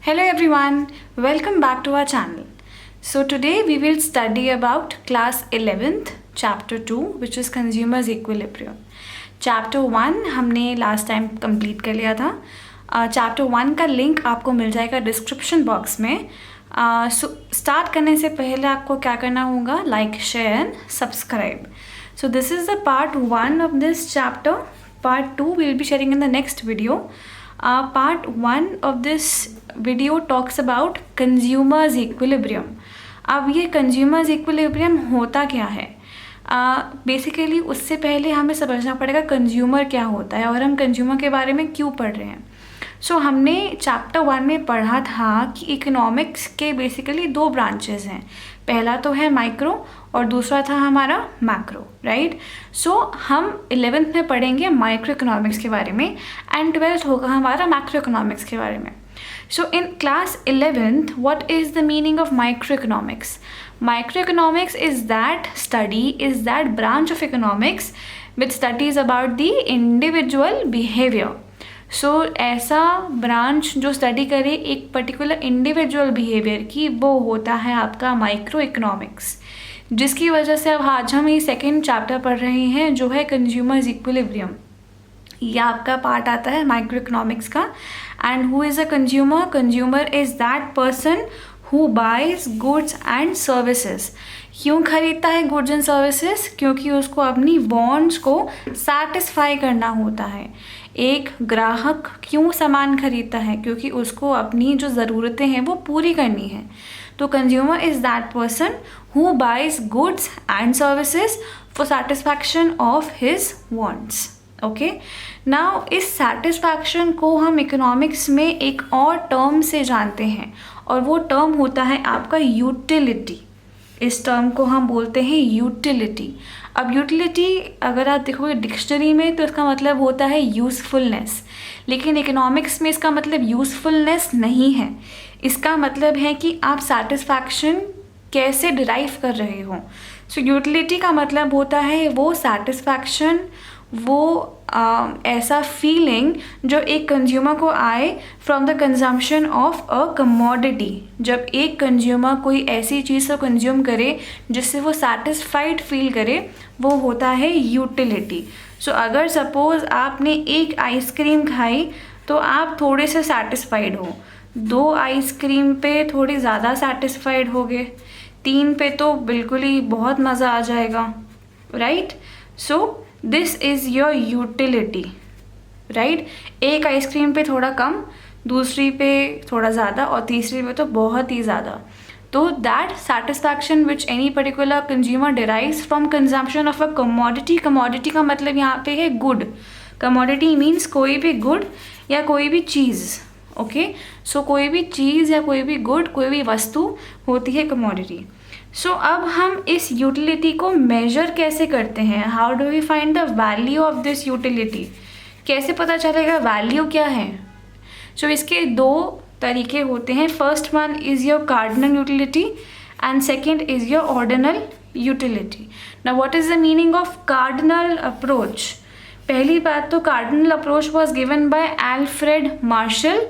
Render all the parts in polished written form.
Hello everyone, welcome back to our channel. So today we will study about class 11th chapter 2 which is consumers equilibrium. Chapter 1 हमने last time complete कर लिया था. Chapter 1 का link आपको मिल जाएगा description box में. Start करने से पहले आपको क्या करना होगा? Like, share and subscribe. So this is the part 1 of this chapter. Part 2 we will be sharing in the next video. Part 1 of this video talks about consumers equilibrium. अब ये consumers equilibrium होता क्या है? Basically उससे पहले हमें समझना पड़ेगा कंज्यूमर क्या होता है और हम कंज्यूमर के बारे में क्यों पढ़ रहे हैं. हमने चैप्टर 1 में पढ़ा था कि इकोनॉमिक्स के बेसिकली 2 ब्रांचेस हैं. पहला तो है माइक्रो और दूसरा था हमारा मैक्रो, राइट. हम 11th में पढ़ेंगे माइक्रो इकोनॉमिक्स के बारे में एंड 12th होगा हमारा मैक्रो इकोनॉमिक्स के बारे में. In class 11th, what is the meaning of microeconomics? Microeconomics is that branch of economics which studies about the individual behavior. ऐसा ब्रांच जो स्टडी करे एक पर्टिकुलर इंडिविजुअल बिहेवियर की, वो होता है आपका माइक्रो इकोनॉमिक्स, जिसकी वजह से अब आज हम ये सेकेंड चैप्टर पढ़ रहे हैं जो है कंज्यूमर्स इक्विलिब्रियम. ये आपका पार्ट आता है माइक्रो इकोनॉमिक्स का. And who is a consumer? Consumer is that person who buys goods and services. क्यों खरीदता है गुड्स एंड सर्विसेज? क्योंकि उसको अपनी वॉन्ट्स को सेटिस्फाई करना होता है. एक ग्राहक क्यों सामान खरीदता है? क्योंकि उसको अपनी जो ज़रूरतें हैं वो पूरी करनी है. तो consumer is that person who buys goods and services for satisfaction of his wants. Okay, now इस सेटिस्फैक्शन को हम इकोनॉमिक्स में एक और टर्म से जानते हैं और वो टर्म होता है आपका यूटिलिटी. इस टर्म को हम बोलते हैं यूटिलिटी. अब यूटिलिटी अगर आप देखोगे डिक्शनरी में तो इसका मतलब होता है यूज़फुलनेस, लेकिन इकोनॉमिक्स में इसका मतलब यूज़फुलनेस नहीं है. इसका मतलब है कि आप सेटिस्फैक्शन कैसे डिराइव कर रहे हो. यूटिलिटी का मतलब होता है वो सेटिस्फैक्शन, वो ऐसा फीलिंग जो एक कंज्यूमर को आए from the consumption of a commodity. जब एक कंज्यूमर कोई ऐसी चीज़ को कंज्यूम करे जिससे वो सेटिस्फाइड फील करे, वो होता है यूटिलिटी. अगर सपोज़ आपने एक आइसक्रीम खाई तो आप थोड़े से सेटिस्फाइड हो, 2 आइसक्रीम पे थोड़ी ज़्यादा सेटिस्फाइड हो गए, 3 पे तो बिल्कुल ही बहुत मज़ा आ जाएगा, right. This is your utility, right. एक आइसक्रीम पे थोड़ा कम, दूसरी पे थोड़ा ज़्यादा और तीसरी पे तो बहुत ही ज़्यादा. तो that satisfaction which any particular consumer derives from consumption of a commodity. Commodity का मतलब यहाँ पे है गुड. कमोडिटी मीन्स कोई भी गुड या कोई भी चीज़. ओके, कोई भी चीज़ या कोई भी गुड, कोई भी वस्तु होती है कमोडिटी. अब हम इस यूटिलिटी को मेजर कैसे करते हैं? How do we find the value of this utility? कैसे पता चलेगा वैल्यू क्या है? इसके 2 तरीके होते हैं. First one is your cardinal utility and second is your ordinal utility. Now what is the meaning of cardinal approach? पहली बात तो cardinal approach was given by Alfred martial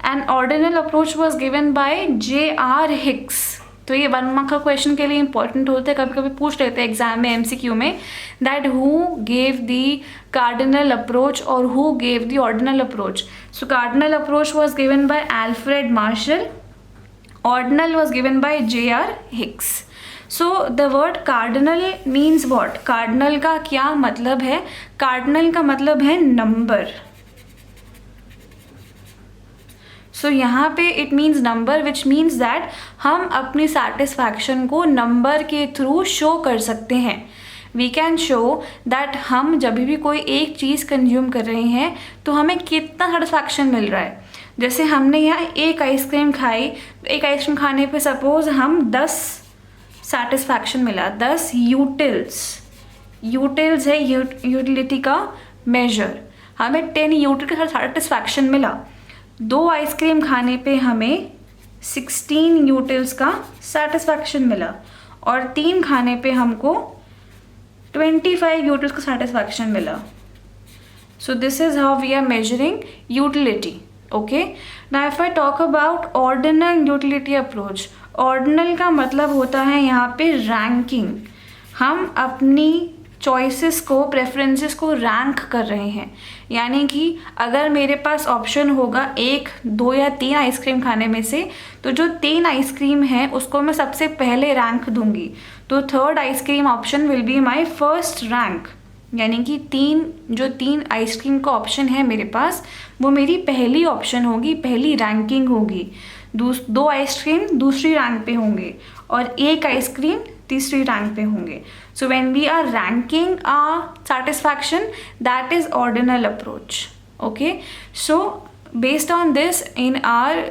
and ordinal approach was given by J.R. Hicks. तो ये 1 mark का question के लिए important होता है. कभी कभी पूछ लेते हैं एग्जाम में MCQ में that who gave the cardinal approach और who gave the ordinal approach. Cardinal approach was given by Alfred Marshall, ordinal was given by J.R. Hicks. The word cardinal means what? Cardinal का क्या मतलब है? Cardinal का मतलब है number. यहाँ पे it means number which means that हम अपनी सेटिस्फैक्शन को नंबर के थ्रू शो कर सकते हैं. वी कैन शो दैट हम जब भी कोई एक चीज़ कंज्यूम कर रहे हैं तो हमें कितना सेटिस्फैक्शन मिल रहा है. जैसे हमने यहाँ एक आइसक्रीम खाई, एक आइसक्रीम खाने पे सपोज हम 10 सेटिस्फैक्शन मिला, 10 यूटिल्स है यूटिलिटी का मेजर. हमें 10 यूटिल का सेटिस्फैक्शन मिला. 2 आइसक्रीम खाने पे हमें 16 यूटिल्स का सेटिस्फैक्शन मिला और 3 खाने पे हमको 25 यूटिल्स का सेटिस्फैक्शन मिला. This is how we are measuring utility, okay, now if I talk about ordinal utility approach, ordinal का मतलब होता है यहाँ पे रैंकिंग। हम अपनी चॉइसेस को, प्रेफरेंसेस को रैंक कर रहे हैं, यानी कि अगर मेरे पास ऑप्शन होगा 1, 2 या 3 आइसक्रीम खाने में से, तो जो 3 आइसक्रीम है उसको मैं सबसे पहले रैंक दूंगी। तो third ice cream option will be my first rank, यानी कि 3 आइसक्रीम का ऑप्शन है मेरे पास, वो मेरी पहली ऑप्शन होगी, पहली रैंकिंग होगी। 2 आइसक्रीम दूसरी रैंक पे होंगे और 1 आइसक्रीम तीसरी रैंक पे होंगे। So when we are ranking our satisfaction, that is ordinal approach. Okay, so based on this, in our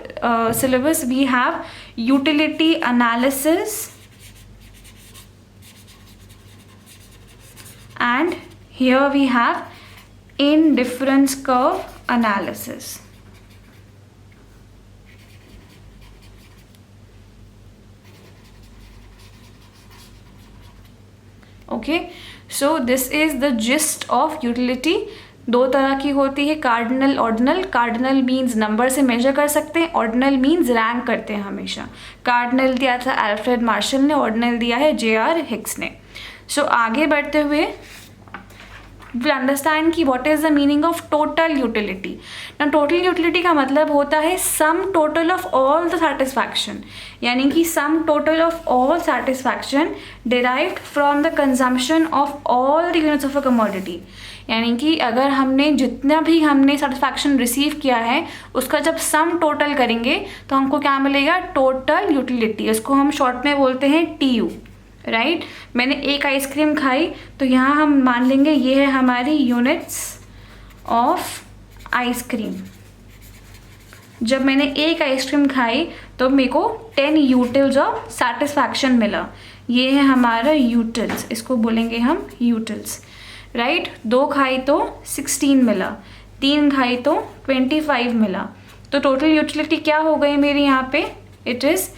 syllabus we have utility analysis and here we have indifference curve analysis. Okay, so this is the gist of utility. 2 तरह की होती है, cardinal, ordinal. Cardinal means number से major कर सकते हैं, ordinal means rank करते हैं हमेशा। कार्डिनल दिया था अल्फ्रेड मार्शल ने, ऑर्डिनल दिया है J.R. हिक्स ने। सो आगे बढ़ते हुए विल अंडरस्टैंड कि what is the meaning of total utility. ना टोटल यूटिलिटी का मतलब होता है sum total of all the satisfaction, यानी कि sum total of all satisfaction derived from the consumption of all the units of a commodity. यानी कि अगर हमने जितना भी हमने सेटिस्फैक्शन रिसीव किया है उसका जब सम टोटल करेंगे तो हमको क्या मिलेगा, टोटल यूटिलिटी। इसको हम शॉर्ट में बोलते हैं TU, राइट। मैंने 1 आइसक्रीम खाई तो यहाँ हम मान लेंगे ये है हमारी यूनिट्स ऑफ आइसक्रीम। जब मैंने 1 आइसक्रीम खाई तो मेरे को 10 यूटिल्स ऑफ सेटिस्फैक्शन मिला, ये है हमारा यूटिल्स, इसको बोलेंगे हम यूटिल्स, राइट। 2 खाई तो 16 मिला, 3 खाई तो 25 मिला। तो टोटल यूटिलिटी क्या हो गई मेरी यहाँ पे, इट इज़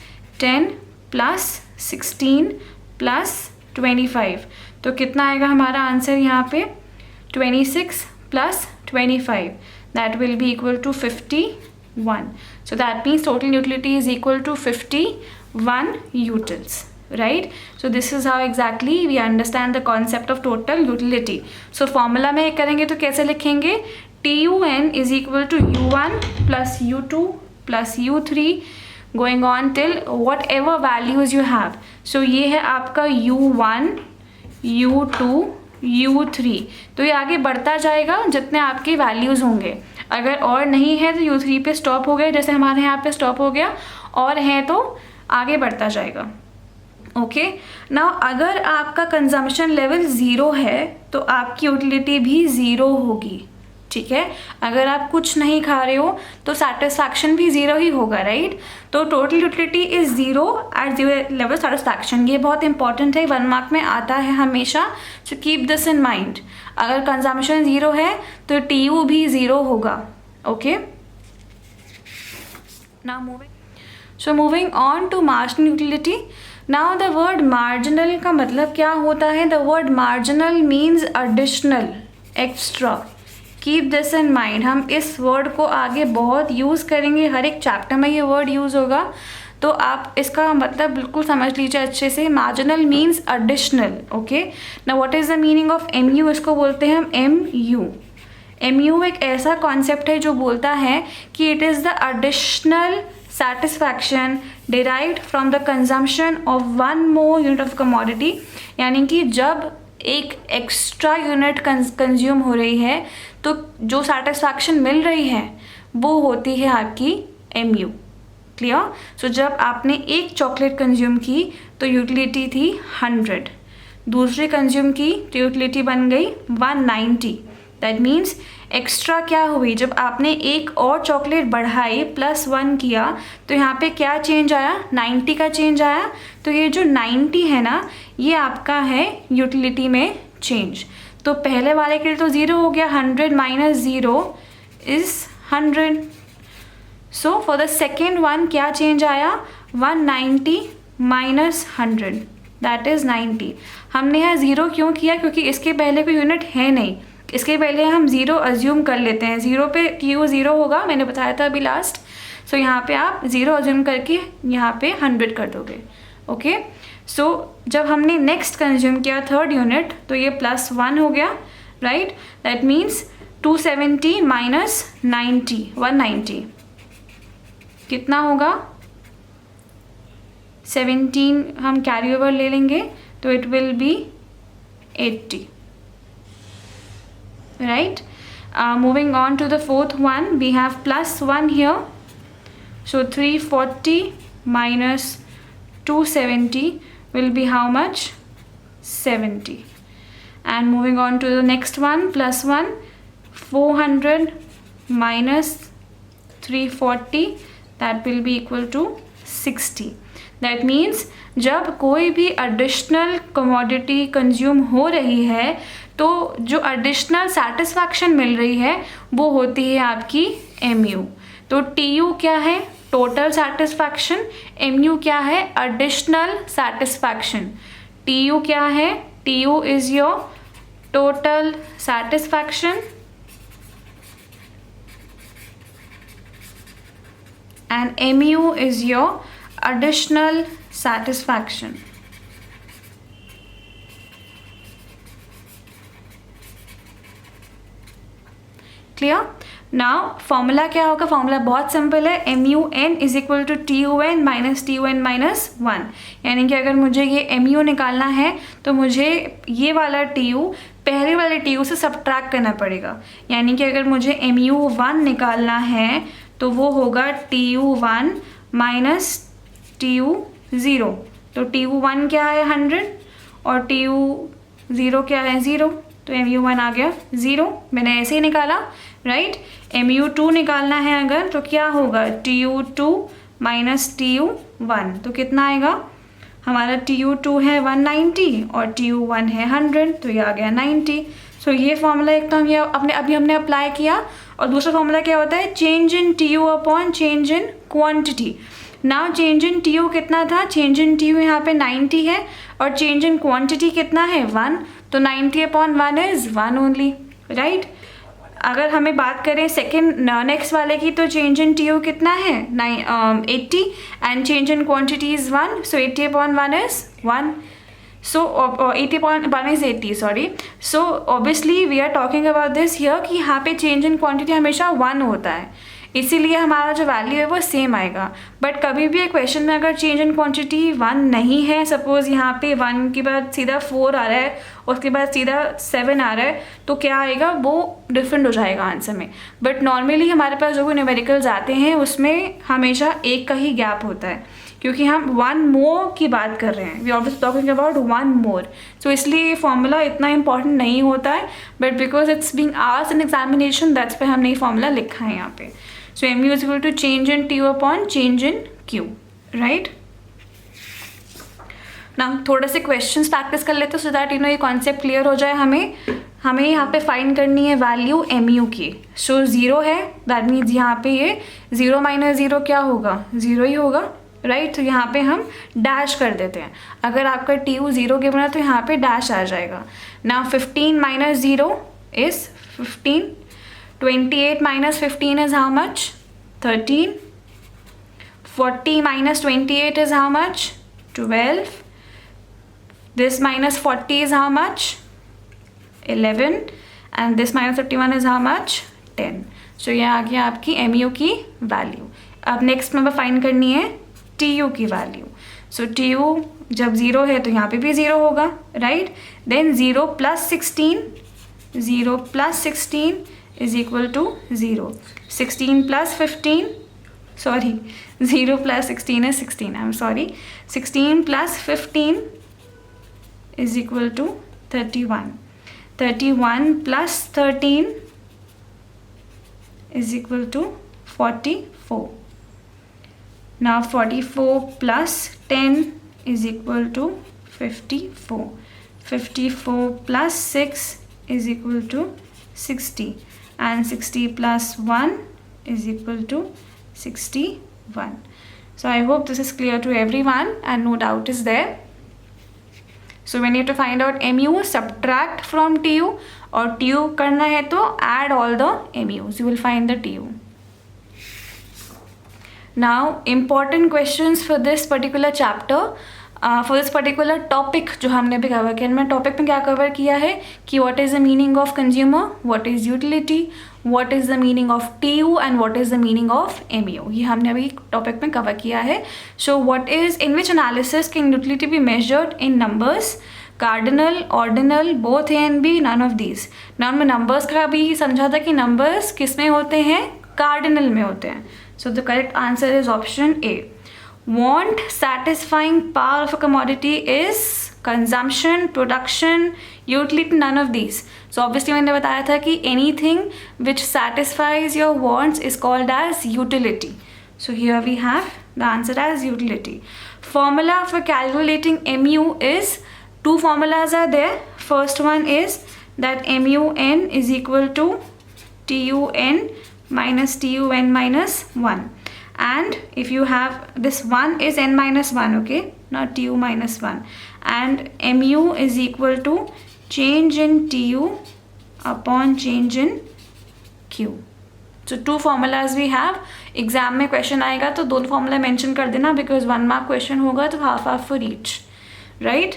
10 + 16 + 25। तो कितना आएगा हमारा आंसर यहाँ पे, 26 + 25, that will be equal to 51. So that means total utility is equal to 51 utils, right? So this is how exactly we understand the concept of total utility. So formula में करेंगे तो कैसे लिखेंगे, TUN is equal to U1 plus U2 plus U3 going on till whatever values you have. So ये है आपका U1, U2, U3, तो ये आगे बढ़ता जाएगा जितने आपके वैल्यूज़ होंगे। अगर और नहीं है तो U3 पे स्टॉप हो गए, जैसे हमारे यहाँ पे स्टॉप हो गया, और है तो आगे बढ़ता जाएगा। ओके, नाउ अगर आपका कंजम्पशन लेवल 0 है तो आपकी यूटिलिटी भी 0 होगी, ठीक है। अगर आप कुछ नहीं खा रहे हो तो सेटिस्फैक्शन भी 0 ही होगा, राइट। तो total utility is 0 at 0 level satisfaction, ये बहुत इंपॉर्टेंट है, 1 मार्क में आता है हमेशा, so keep this in mind. अगर कंजम्पशन 0 है तो TU भी 0 होगा, okay. Now moving on to marginal utility. Now the word marginal का मतलब क्या होता है, the word marginal means additional, extra. Keep this in mind, हम इस वर्ड को आगे बहुत यूज़ करेंगे, हर एक चैप्टर में ये वर्ड यूज़ होगा, तो आप इसका मतलब बिल्कुल समझ लीजिए अच्छे से। Marginal means additional, okay. ना what is the meaning of MU, इसको बोलते हैं हम MU। MU एक ऐसा कॉन्सेप्ट है जो बोलता है कि it is the additional satisfaction derived from the consumption of one more unit of commodity, यानी कि जब एक एक्स्ट्रा यूनिट कंज्यूम हो रही है तो जो सेटिस्फैक्शन मिल रही है वो होती है आपकी MU, क्लियर। सो जब आपने एक चॉकलेट कंज्यूम की तो यूटिलिटी थी 100, दूसरी कंज्यूम की तो यूटिलिटी बन गई 190। दैट मीन्स एक्स्ट्रा क्या हुई, जब आपने एक और चॉकलेट बढ़ाई +1 किया तो यहाँ पे क्या चेंज आया, 90 का चेंज आया। तो ये जो 90 है ना, ये आपका है यूटिलिटी में चेंज। तो पहले वाले के लिए तो 0 हो गया, 100 - 0 is 100। So for the second one क्या चेंज आया, 190 - 100 दैट इज़ 90। हमने यहाँ 0 क्यों किया, क्योंकि इसके पहले कोई यूनिट है नहीं, इसके पहले हम 0 अज्यूम कर लेते हैं। 0 पे Q 0 होगा, मैंने बताया था अभी लास्ट। सो यहाँ पे आप 0 अज्यूम करके यहाँ पे 100 कर दोगे। ओके, सो जब हमने नेक्स्ट कंज्यूम किया थर्ड यूनिट तो ये +1 हो गया, राइट। दैट मीन्स 270 माइनस 90, 190 कितना होगा? 17 हम कैरी ओवर ले लेंगे तो it will be 80, right? Moving on to the fourth one, we have +1 here, so 340 minus 270 will be how much? 70. And moving on to the next one, +1, 400 minus 340, that will be equal to 60. That means जब कोई भी additional commodity consume हो रही है तो जो additional satisfaction मिल रही है वो होती है आपकी MU। तो TU क्या है? Total satisfaction. MU क्या है? Additional satisfaction. TU क्या है? TU is your total satisfaction and MU is your additional satisfaction. Clear? Now formula क्या होगा? फॉर्मूला बहुत सिंपल है, MUN is equal to TUN minus TUN minus 1। यानी कि अगर मुझे ये MU निकालना है तो मुझे ये वाला TU पहले वाले TU से सब्ट्रैक्ट करना पड़ेगा। यानी कि अगर मुझे MU1 निकालना है तो वो होगा TU1 माइनस TU0। तो TU1 क्या है? 100 और TU0 क्या है? 0। तो MU1 आ गया 0, मैंने ऐसे ही निकाला, राइट। MU2 निकालना है अगर तो क्या होगा? TU2 माइनस TU1, तो कितना आएगा? हमारा TU2 है 190 और TU1 है 100, तो ये आ गया 90। सो ये फॉर्मूला एक तो हम ये अभी हमने अप्लाई किया। और दूसरा फॉर्मूला क्या होता है? Change in TU upon change in quantity. Now change in TU कितना था? चेंज इन TU यहाँ पे 90 है और चेंज इन क्वांटिटी कितना है? 1। तो 90 अपॉन 1 इज 1 ओनली, राइट। अगर हमें बात करें सेकेंड नेक्स्ट वाले की तो चेंज इन TU कितना है? 80 and change in quantity is 1, so 80 upon 1 is 1। So 80.1 is 80, sorry. So obviously we are talking about this here कि यहाँ पे चेंज इन क्वांटिटी हमेशा 1 होता है, इसीलिए हमारा जो वैल्यू है वो सेम आएगा। बट कभी भी एक क्वेश्चन में अगर चेंज इन क्वांटिटी 1 नहीं है, सपोज यहाँ पे 1 के बाद सीधा 4 आ रहा है, उसके बाद सीधा 7 आ रहा है, तो क्या आएगा? वो डिफरेंट हो जाएगा आंसर में। बट नॉर्मली हमारे पास जो भी न्यूमेरिकल्स आते हैं उसमें हमेशा एक का ही गैप होता है, क्योंकि हम 1 मोर की बात कर रहे हैं। We always talking about 1 more, so इसलिए ये फॉर्मूला इतना इंपॉर्टेंट नहीं होता है। But because it's being asked in examination, that's पे हमने ये फॉर्मूला लिखा है यहाँ पे। So MU is equal to change in TU upon change in Q, right. ना थोड़े से क्वेश्चंस प्रैक्टिस कर लेते हैं सो दैट ये कॉन्सेप्ट क्लियर हो जाए। हमें यहाँ पे फाइंड करनी है वैल्यू MU की। सो 0 है, दैट मीन्स यहाँ पे ये 0 माइनस 0 क्या होगा? 0 ही होगा, राइट। तो यहाँ पे हम डैश कर देते हैं। अगर आपका TU 0 गिवन है तो यहाँ पे डैश आ जाएगा। ना 15 minus 0 is 15, 28 minus 15 is how much? 13. 40 minus 28 is how much? 12. This minus 40 is how much? 11. And this minus 51 is how much? 10. So ये आ गया आपकी MU की वैल्यू। अब नेक्स्ट में फाइंड करनी है TU की वैल्यू। सो TU जब 0 है तो यहाँ पे भी 0 होगा, right. Then 0 plus 16, 0 plus 16 is equal to 0. 16 plus 15, sorry, 0 plus 16 is 16, I'm sorry. 16 plus 15 is equal to 31. 31 plus 13 is equal to 44. Now 44 plus 10 is equal to 54. 54 plus 6 is equal to 60. And 60 plus 1 is equal to 61. So I hope this is clear to everyone and no doubt is there. So when you have to find out mu, subtract from tu, और tu करना है तो add all the mu's. You will find the tu. Now important questions for this particular chapter. For this particular topic जो हमने भी cover किया, मैंने topic में क्या कवर किया है कि what is the meaning of consumer, what is utility, what is the meaning of TU and what is the meaning of MU. ये हमने अभी टॉपिक में कवर किया है. So what is, in which analysis can utility be measured in numbers, cardinal, ordinal, both A and B, none of these. ना उनमें numbers का भी समझा था कि नंबर्स किस में होते हैं, कार्डिनल में होते हैं. So the correct answer is option A. Want satisfying power of a commodity is consumption, production, utility, none of these. So obviously मैंने बताया था कि anything which satisfies your wants is called as utility. So here we have the answer as utility. Formula for calculating mu is, two formulas are there. First one is that mun is equal to tun minus tun minus 1. And if you have this 1 is n minus 1, okay, not tu minus 1, and mu is equal to change in tu upon change in q. So two formulas we have. Exam में question आएगा तो दोनों formula mention कर देना, because 1 mark question होगा तो half for each, right.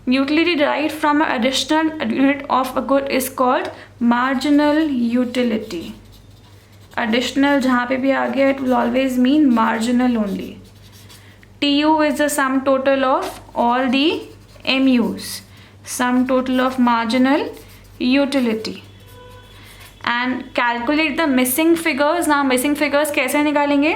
Utility derived from an additional unit of a good is called marginal utility. Additional जहाँ पे भी आ गया, it will always mean marginal only. TU is the sum total of all the MUs, sum total of marginal utility. And calculate the missing figures. Now missing figures कैसे निकालेंगे?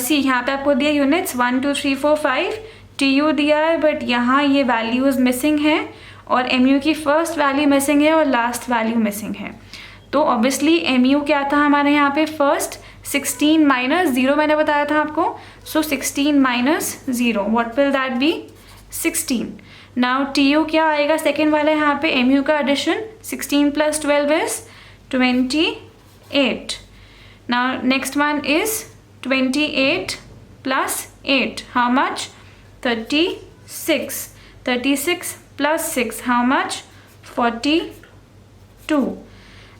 See यहाँ पे आपको दिया units 1 2 3 4 5, TU दिया है but यहाँ ये वैल्यूज मिसिंग है और MU की फर्स्ट वैल्यू मिसिंग है और लास्ट वैल्यू मिसिंग है. तो ऑब्वियसली MU क्या था हमारे यहाँ पे, फर्स्ट 16 माइनस 0 मैंने बताया था आपको. So 16 minus 0, what will that be, 16. Now TU क्या आएगा सेकेंड वाला यहाँ पे, MU का addition, 16 plus 12 is 28. Now next one is 28 plus 8, how much, 36. 36 plus 6, how much, 42.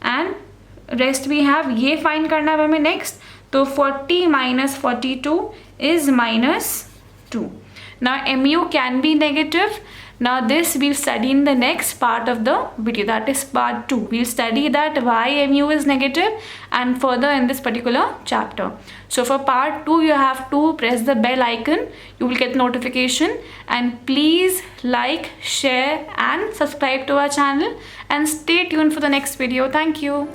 And rest we have, ये फाइंड करना है हमें नेक्स्ट. तो 40 minus 42 is minus 2. Now MU can be negative. Now this we'll study in the next part of the video, that is part 2. We'll study that why MU is negative and further in this particular chapter. So for part 2 you have to press the bell icon, you will get notification, and please like, share and subscribe to our channel and stay tuned for the next video. Thank you.